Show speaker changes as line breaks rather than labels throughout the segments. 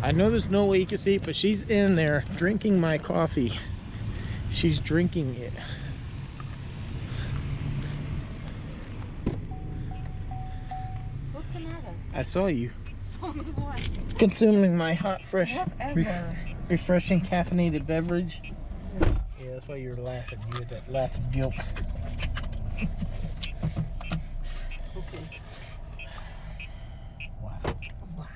I know there's no way you can see it, but she's in there drinking my coffee. She's drinking it.
What's the matter?
I saw you.
Saw me what?
Consuming my hot, fresh,
Whatever.
refreshing caffeinated beverage. Yeah, that's why you were laughing. You had that laugh of guilt.
Okay.
Wow.
Wow.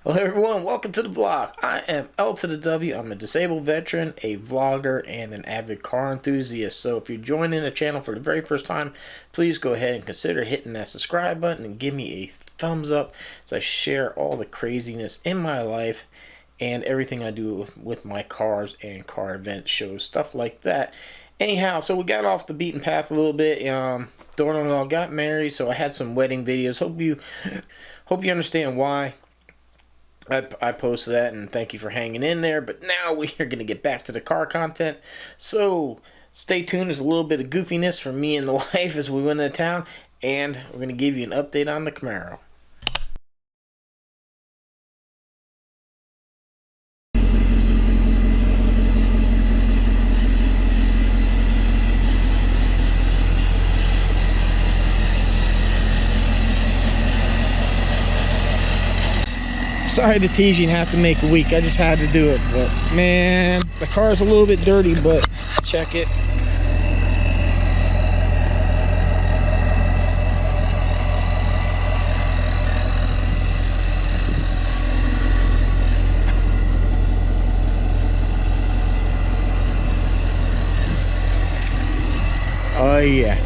Hello everyone, welcome to the vlog. I am L to the W. I'm a disabled veteran, a vlogger, and an avid car enthusiast. So if you're joining the channel for the very first time, please go ahead and consider hitting that subscribe button and give me a thumbs up as I share all the craziness in my life and everything I do with my cars and car event shows, stuff like that. Anyhow, so we got off the beaten path a little bit. Daughter-in-law got married, so I had some wedding videos. Hope you understand why I posted that, and thank you for hanging in there. But now we are going to get back to the car content, so stay tuned. There's a little bit of goofiness from me and the wife as we went into town, and we're going to give you an update on the Camaro. Sorry to tease you and have to make a week. I just had to do it. But man, the car's a little bit dirty, but check it. Oh yeah,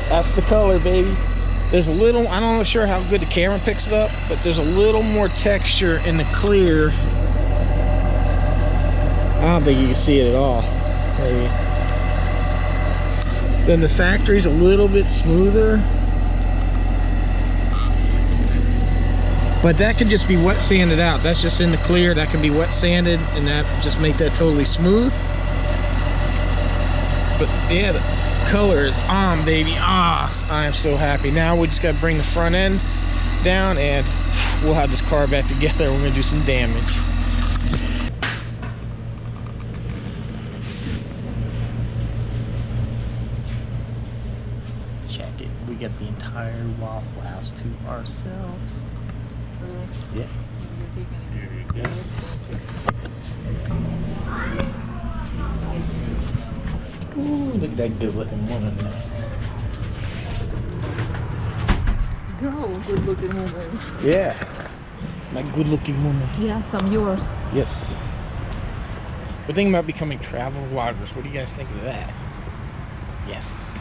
that's the color, baby. There's a little, I'm not sure how good the camera picks it up, but there's a little more texture in the clear. I don't think you can see it at all. Maybe. Then the factory's a little bit smoother. But that could just be wet sanded out. That's just in the clear. That can be wet sanded, and that just make that totally smooth. But yeah, the color is on, baby. I am so happy. Now we just got to bring the front end down and we'll have this car back together. We're gonna do some damage. Check it, we got the entire Waffle House to ourselves.
Really?
Yeah. Here you go. Ooh, look at that good looking woman there.
Go, good looking woman.
Yeah, my good looking woman.
Yes, I'm yours.
Yes. We're thinking about becoming travel vloggers. What do you guys think of that? Yes.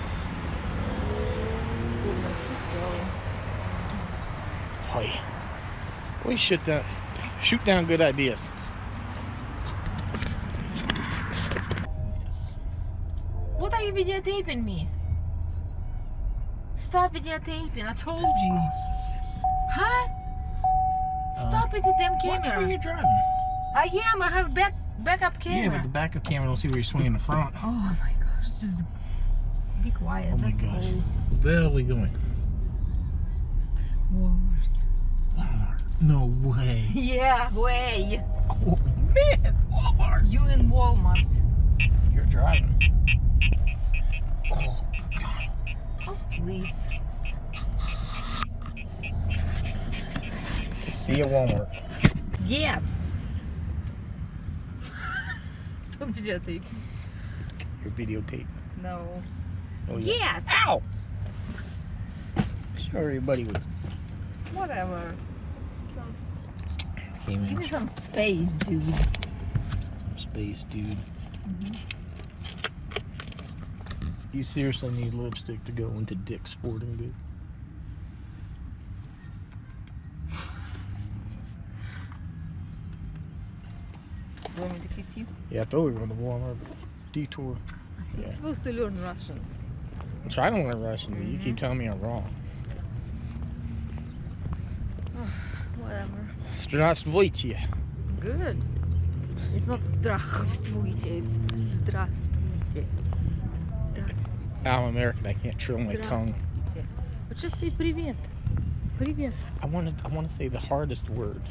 Boy, we shoot down good ideas.
What are you videotaping me? Stop videotaping, I told you. Huh? Stop it, the damn
What
camera.
are you driving?
I am, I have backup camera.
Yeah, but the backup camera don't see where you're swinging the front.
Oh my gosh, just be quiet,
Oh my
that's
gosh.
all.
Where are we going?
Walmart.
Walmart. No way.
Yeah, way.
Oh man, Walmart.
You in Walmart.
You're driving. Oh God.
Oh, please.
See you at Walmart.
Yeah. Stop videotaping.
Your videotape.
No.
Oh
Yeah.
Ow! Show everybody what
Whatever.
came in.
Give me some space, dude.
Some space, dude. You seriously need lipstick to go into Dick's Sporting Goods.
Do you want me to kiss you?
Yeah, I thought we were going to Walmart. Detour.
You're
Yeah.
supposed to learn Russian.
I'm trying to learn Russian, but you keep telling me I'm wrong.
Whatever.
Здравствуйте.
Good. It's not здравствуйте, it's здравствуйте. Здравствуйте.
I'm American, I can't trill my tongue.
Здравствуйте. But just say привет. Привет.
I want to say the hardest word.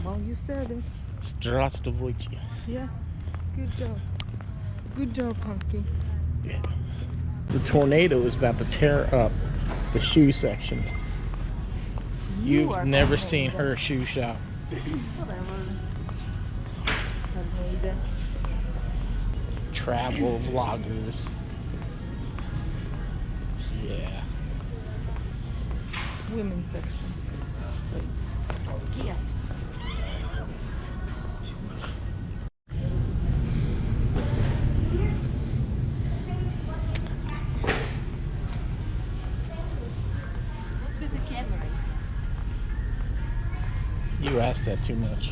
Well, you said it.
Здравствуйте.
Yeah. Good job. Good job, Pansky.
Yeah. The tornado is about to tear up the shoe section.
You are
You've never
tornado.
seen her shoe shop.
Whatever. Tornado.
Travel vloggers. Yeah.
Women's section. Yeah. What's with the camera?
You asked that too much.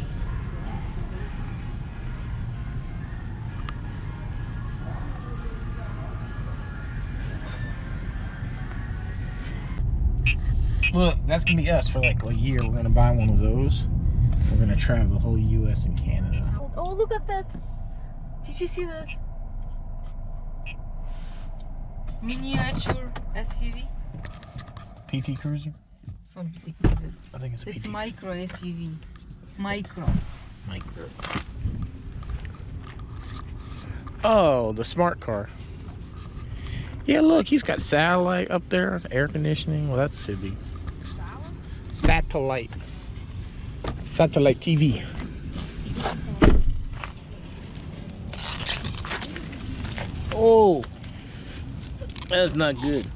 Look, that's gonna be us for like a year. We're gonna buy one of those. We're gonna travel the whole US and Canada.
Oh, look at that. Did you see that? Miniature SUV.
PT Cruiser?
Some PT Cruiser.
I think it's a
It's
PT.
micro SUV. Micro.
Micro. Oh, the smart car. Yeah, look, he's got satellite up there, air conditioning. Well, that should be satellite. Satellite TV. Oh, that's not good.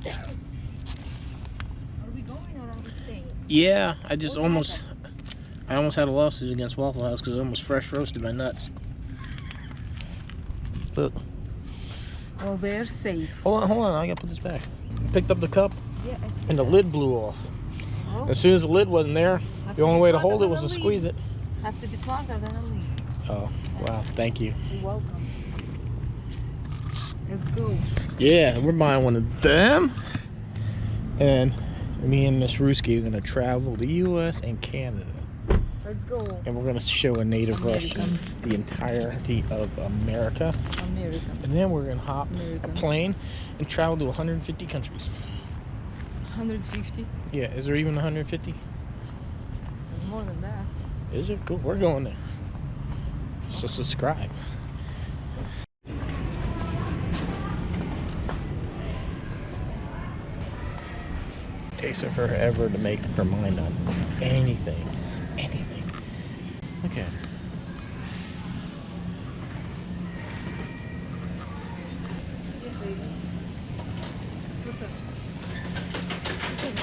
Are we going or are we staying?
Yeah, I
What
almost
happened?
had a lawsuit against Waffle House because I almost fresh roasted my nuts. Look,
Well, they're safe.
hold on, I gotta put this back. Picked up the cup
Yeah, I see
and the
that.
lid blew off.
Oh,
As soon as the lid wasn't there,
have
the
to
only
be
way to
smarter
hold it
than
was
a
to
lead.
squeeze it.
Have to be smarter than a lead.
Oh, wow, thank you.
You're welcome. Let's go.
Yeah, we're buying one of them. And me and Miss Ruski are gonna travel the US and Canada.
Let's go.
And we're gonna show a native Russian
Americans.
the entirety of America.
Americans.
And then we're gonna hop a
Americans.
plane and travel to 150 countries.
150.
Yeah, is there even 150?
There's more than that.
Is it? Cool, we're going there. So subscribe. Takes her forever to make her mind on anything. Anything. Look at her.
Yes, baby. What's up? What's up,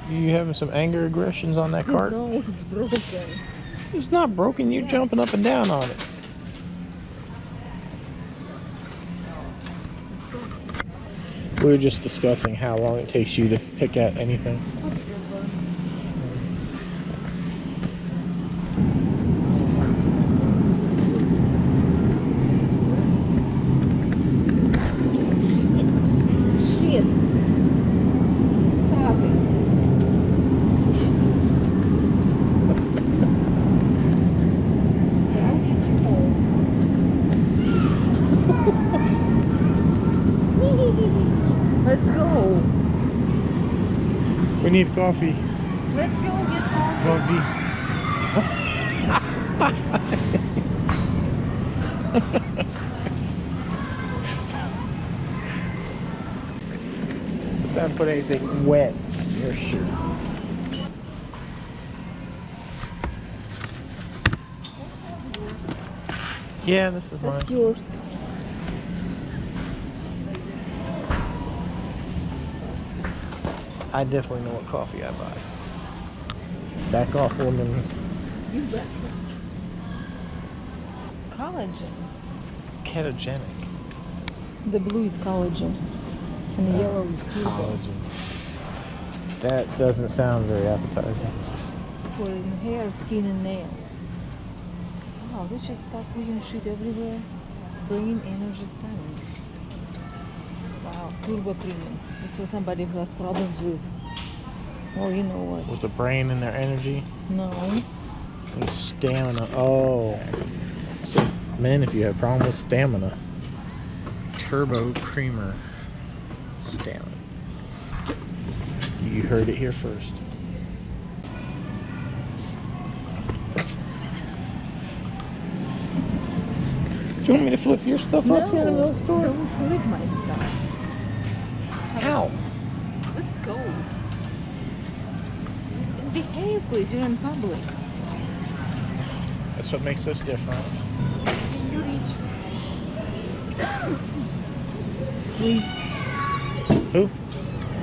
bro?
You having some anger aggressions on that cart?
No, it's broken.
It's not broken. You're jumping up and down on it. We were just discussing how long it takes you to pick out anything.
Shit. Stop it. I'll get you home. Let's go.
We need coffee.
Let's go get coffee.
Let's not put anything wet in your shirt. Yeah, this is mine.
That's yours.
I definitely know what coffee I buy. Back off, woman.
You bet. Collagen.
Ketogenic.
The blue is collagen. And the yellow is turbo.
Collagen. That doesn't sound very appetizing.
For in hair, skin, and nails. Wow, they just start putting shit everywhere. Brain energy stamina. Wow, turbo premium. It's for somebody who has problems with, well, you know what.
With the brain and their energy
No.
and stamina. Oh. So, men, if you have a problem with stamina, turbo creamer stamina. heard it here first. Do you want me to flip your stuff up here in the store?
Don't flip my stuff.
How?
Let's go. Behave, please. You're in public.
That's what makes us different.
Can you reach? Please.
Who?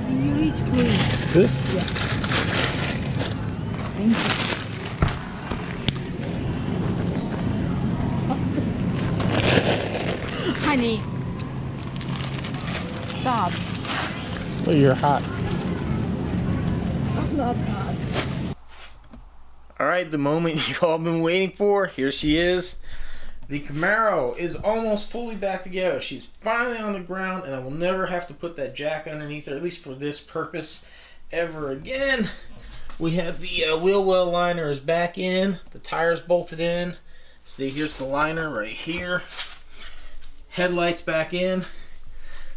Can you reach, please?
This?
Yeah. Thank you. Honey. Stop.
Oh, you're hot.
I'm not hot.
Alright, the moment you've all been waiting for. Here she is. The Camaro is almost fully back together. She's finally on the ground, and I will never have to put that jack underneath her, at least for this purpose, ever again. We have the wheel well liner is back in. The tires bolted in. See, here's the liner right here. Headlights back in. You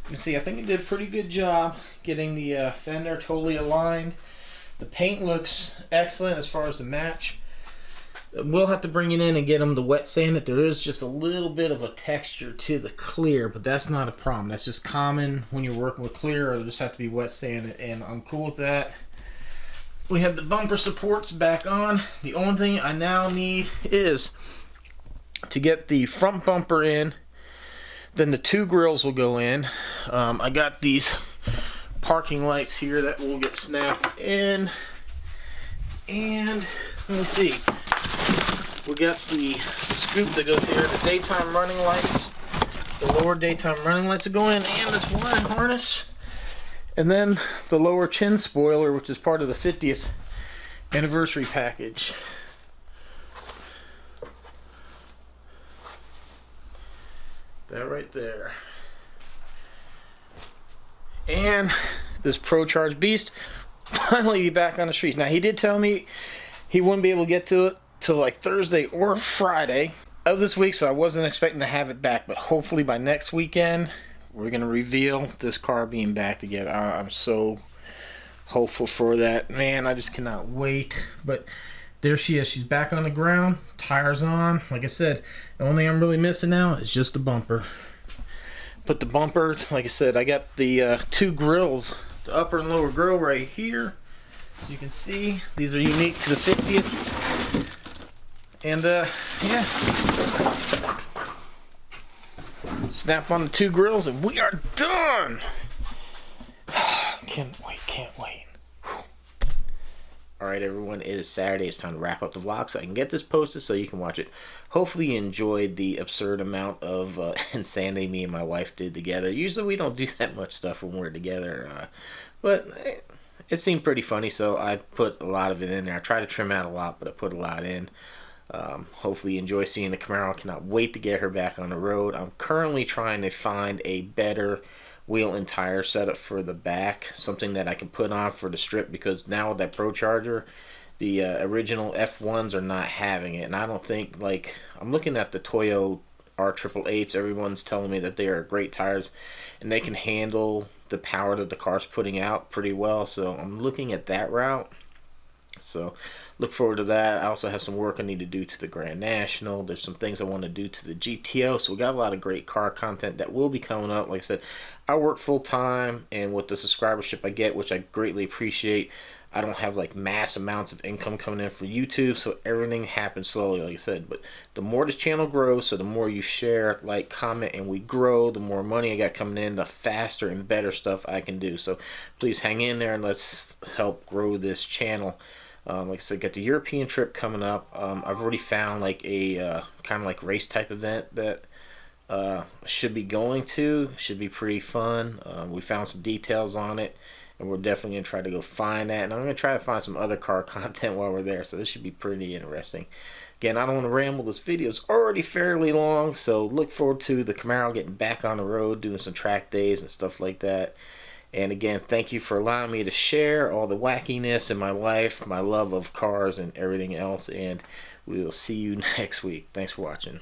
can see, I think it did a pretty good job getting the fender totally aligned. The paint looks excellent as far as the match. We'll have to bring it in and get them to wet sand it. There is just a little bit of a texture to the clear, but that's not a problem. That's just common when you're working with clear, or it'll just have to be wet sanded, and I'm cool with that. We have the bumper supports back on. The only thing I now need is to get the front bumper in. Then the two grills will go in. I got these parking lights here that will get snapped in. And let me see. We got the scoop that goes here, the daytime running lights. The lower daytime running lights will go in, and this wiring harness. And then the lower chin spoiler, which is part of the 50th anniversary package. That right there. And this Pro Charge Beast finally be back on the streets. Now, he did tell me he wouldn't be able to get to it till like Thursday or Friday of this week, so I wasn't expecting to have it back, but hopefully by next weekend we're going to reveal this car being back together. I'm so hopeful for that. Man, I just cannot wait. But there she is. She's back on the ground. Tires on. Like I said, the only thing I'm really missing now is just the bumper. Put the bumper, like I said, I got the two grills, the upper and lower grill right here. As you can see, these are unique to the 50th. And yeah, snap on the two grills and we are done. Can't wait. Alright everyone, it is Saturday. It's time to wrap up the vlog so I can get this posted so you can watch it. Hopefully you enjoyed the absurd amount of insanity me and my wife did together. Usually we don't do that much stuff when we're together, but it seemed pretty funny, so I put a lot of it in there. I try to trim out a lot, but I put a lot in. Hopefully you enjoy seeing the Camaro. I cannot wait to get her back on the road. I'm currently trying to find a better wheel and tire setup for the back, something that I can put on for the strip, because now with that Pro Charger, the original F1s are not having it, and I don't think, like, I'm looking at the Toyo R888s. Everyone's telling me that they are great tires and they can handle the power that the car's putting out pretty well, so I'm looking at that route. So look forward to that. I also have some work I need to do to the Grand National. There's some things I want to do to the GTO. So we got a lot of great car content that will be coming up. Like I said, I work full time, and with the subscribership I get, which I greatly appreciate, I don't have like mass amounts of income coming in for YouTube, so everything happens slowly, like I said. But the more this channel grows, so the more you share, like, comment, and we grow, the more money I got coming in, the faster and better stuff I can do. So please hang in there and let's help grow this channel. Like I said, got the European trip coming up. I've already found like a kind of like race type event that should be going to. Should be pretty fun. We found some details on it, and we're definitely going to try to go find that. And I'm going to try to find some other car content while we're there, so this should be pretty interesting. Again, I don't want to ramble. This video is already fairly long, so look forward to the Camaro getting back on the road, doing some track days and stuff like that. And again, thank you for allowing me to share all the wackiness in my life, my love of cars and everything else. And we will see you next week. Thanks for watching.